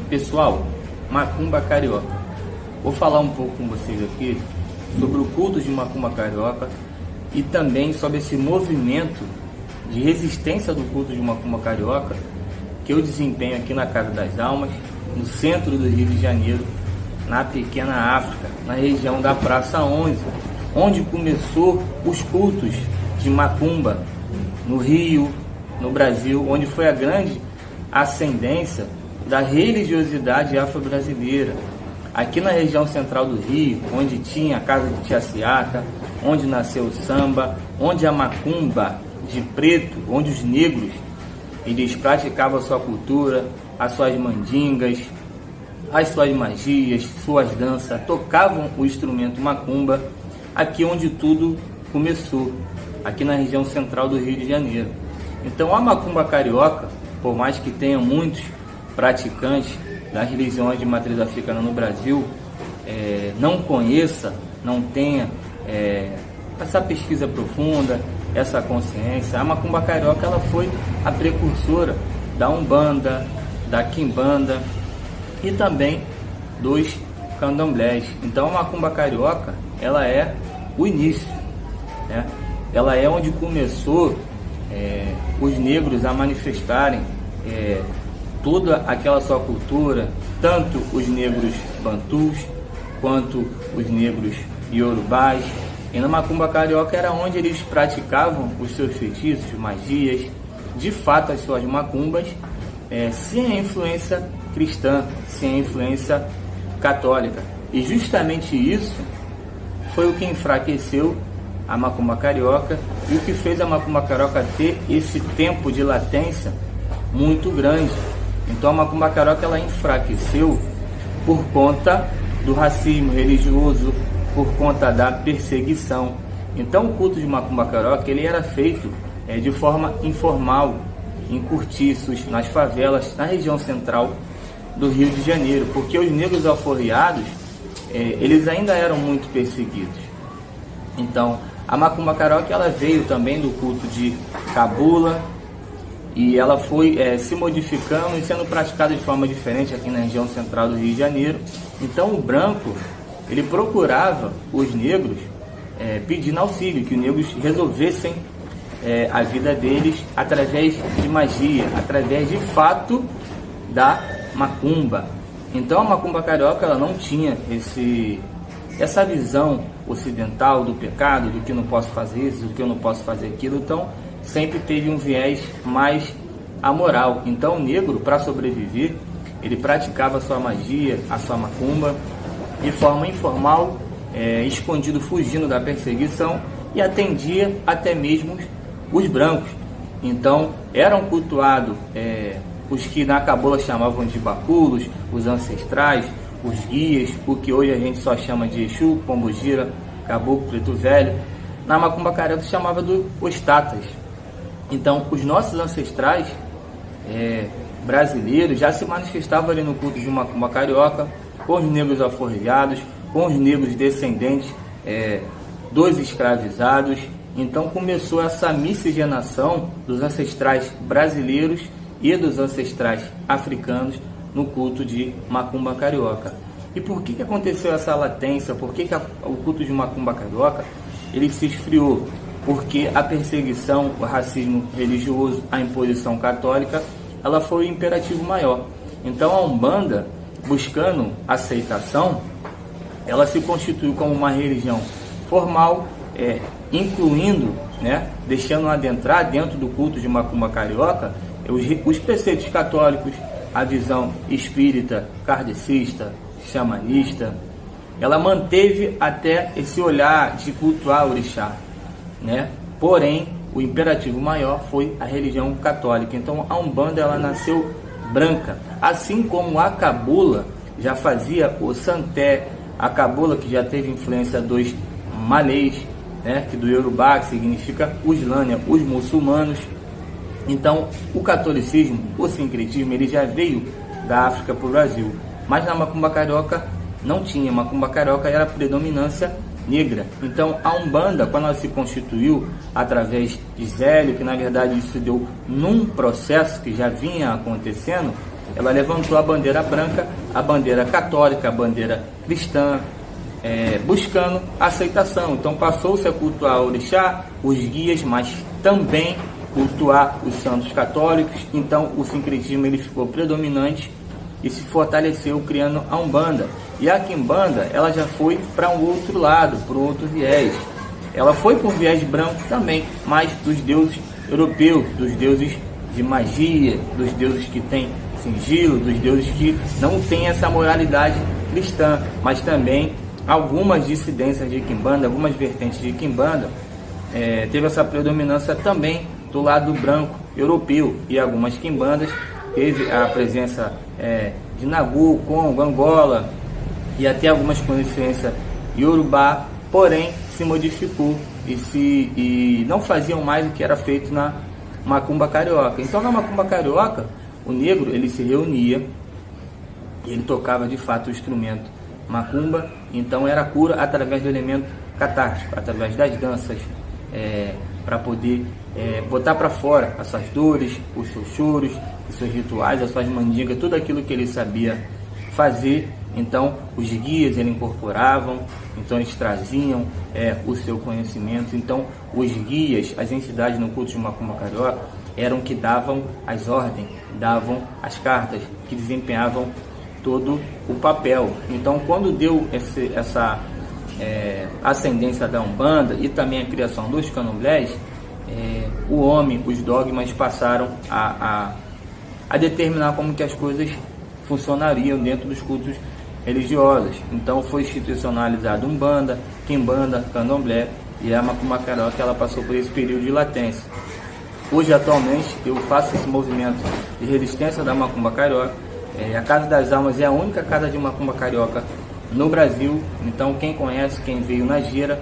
Pessoal, macumba carioca. Vou falar um pouco com vocês aqui sobre o culto de macumba carioca e também sobre esse movimento de resistência do culto de macumba carioca que eu desempenho aqui na Casa das Almas, no centro do Rio de Janeiro, na pequena África, na região da Praça 11, onde começou os cultos de macumba no Rio, no Brasil, onde foi a grande ascendência da religiosidade afro-brasileira. Aqui na região central do Rio, onde tinha a casa de Tia Ciata, onde nasceu o samba, onde a macumba de preto, onde os negros eles praticavam a sua cultura, as suas mandingas, as suas magias, suas danças, tocavam o instrumento macumba, aqui onde tudo começou, aqui na região central do Rio de Janeiro. Então a macumba carioca, por mais que tenha muitos praticantes das religiões de matriz africana no Brasil, não conheça, não tenha essa pesquisa profunda, essa consciência, a macumba carioca ela foi a precursora da Umbanda, da Quimbanda e também dos candomblés. Então a macumba carioca ela é o início, né? Ela é onde começou os negros a manifestarem toda aquela sua cultura, tanto os negros bantus quanto os negros iorubás. E na macumba carioca era onde eles praticavam os seus feitiços, magias, de fato as suas macumbas, sem a influência cristã, sem a influência católica. E justamente isso foi o que enfraqueceu a macumba carioca e o que fez a macumba carioca ter esse tempo de latência muito grande. Então a macumba carioca ela enfraqueceu por conta do racismo religioso, por conta da perseguição. Então o culto de macumba carioca ele era feito de forma informal, em cortiços, nas favelas, na região central do Rio de Janeiro, porque os negros alforriados eles ainda eram muito perseguidos. Então a macumba carioca ela veio também do culto de cabula e ela foi se modificando e sendo praticada de forma diferente aqui na região central do Rio de Janeiro. Então o branco ele procurava os negros pedindo auxílio, que os negros resolvessem a vida deles através de magia, através de fato da macumba. Então a macumba carioca ela não tinha essa visão ocidental do pecado, do que eu não posso fazer isso, do que eu não posso fazer aquilo. Então sempre teve um viés mais amoral. Então o negro, para sobreviver, ele praticava a sua magia, a sua macumba de forma informal, escondido, fugindo da perseguição, e atendia até mesmo os brancos. Então eram cultuados os que na cabula chamavam de baculos, os ancestrais, os guias, o que hoje a gente só chama de Exu, Pombogira, Caboclo, Preto Velho. Na macumba carioca se chamava os tatas. Então os nossos ancestrais brasileiros já se manifestavam ali no culto de macumba carioca, com os negros alforriados, com os negros descendentes dos escravizados. Então começou essa miscigenação dos ancestrais brasileiros e dos ancestrais africanos no culto de macumba carioca. E por que aconteceu essa latência? Por que o culto de macumba carioca ele se esfriou? Porque a perseguição, o racismo religioso, a imposição católica, ela foi o imperativo maior. Então a Umbanda, buscando aceitação, ela se constituiu como uma religião formal, incluindo, deixando adentrar dentro do culto de macumba carioca os preceitos católicos, a visão espírita, kardecista, xamanista. Ela manteve até esse olhar de cultuar o orixá, Porém, o imperativo maior foi a religião católica. Então a Umbanda ela nasceu branca, assim como a cabula já fazia o santé, a cabula que já teve influência dos malês, que do Yorubá, que significa os lânia, os muçulmanos. Então o catolicismo, o sincretismo, ele já veio da África para o Brasil, mas na macumba carioca não tinha. Macumba carioca era a predominância negra. Então a Umbanda, quando ela se constituiu através de Zélio, que na verdade isso deu num processo que já vinha acontecendo, ela levantou a bandeira branca, a bandeira católica, a bandeira cristã, buscando aceitação. Então passou-se a cultuar o orixá, os guias, mas também cultuar os santos católicos. Então o sincretismo ele ficou predominante e se fortaleceu, criando a Umbanda. E a Quimbanda, ela já foi para um outro lado, para um outro viés. Ela foi por viés branco também, mas dos deuses europeus, dos deuses de magia, dos deuses que têm sigilo, dos deuses que não têm essa moralidade cristã, mas também algumas dissidências de Quimbanda, algumas vertentes de Quimbanda, teve essa predominância também do lado branco europeu, e algumas Quimbandas teve a presença de Nagu, Congo, Angola e até algumas com influência Yorubá, porém se modificou e não faziam mais o que era feito na macumba carioca. Então na macumba carioca o negro ele se reunia e ele tocava de fato o instrumento macumba, então era cura através do elemento catártico, através das danças, para poder botar para fora as suas dores, os seus choros, os seus rituais, as suas mandingas, tudo aquilo que ele sabia fazer. Então os guias eles incorporavam, então eles traziam o seu conhecimento. Então os guias, as entidades no culto de macumba carioca, eram que davam as ordens, davam as cartas, que desempenhavam todo o papel. Então quando deu essa ascendência da Umbanda e também a criação dos candomblés, o homem, os dogmas passaram a determinar como que as coisas funcionariam dentro dos cultos religiosos. Então foi institucionalizado Umbanda, Quimbanda, Candomblé, e a macumba carioca ela passou por esse período de latência. Hoje, atualmente, eu faço esse movimento de resistência da macumba carioca. A Casa das Almas é a única casa de macumba carioca no Brasil. Então quem conhece, quem veio na gira,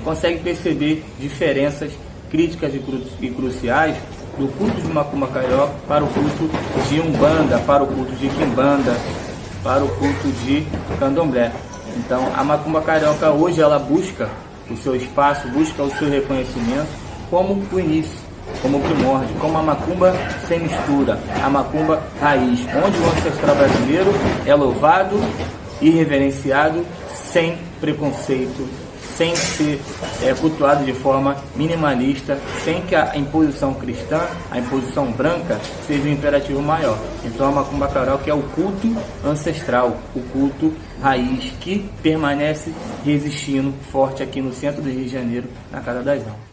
consegue perceber diferenças críticas e cruciais do culto de macumba carioca para o culto de Umbanda, para o culto de Quimbanda, para o culto de Candomblé. Então a macumba carioca hoje ela busca o seu espaço, busca o seu reconhecimento como o início, como o primórdio, como a macumba sem mistura, a macumba raiz, onde o ancestral brasileiro é louvado e reverenciado sem preconceito, sem ser cultuado de forma minimalista, sem que a imposição cristã, a imposição branca, seja o imperativo maior. Então a macumba carioca é o culto ancestral, o culto raiz, que permanece resistindo forte aqui no centro do Rio de Janeiro, na Casa das Almas.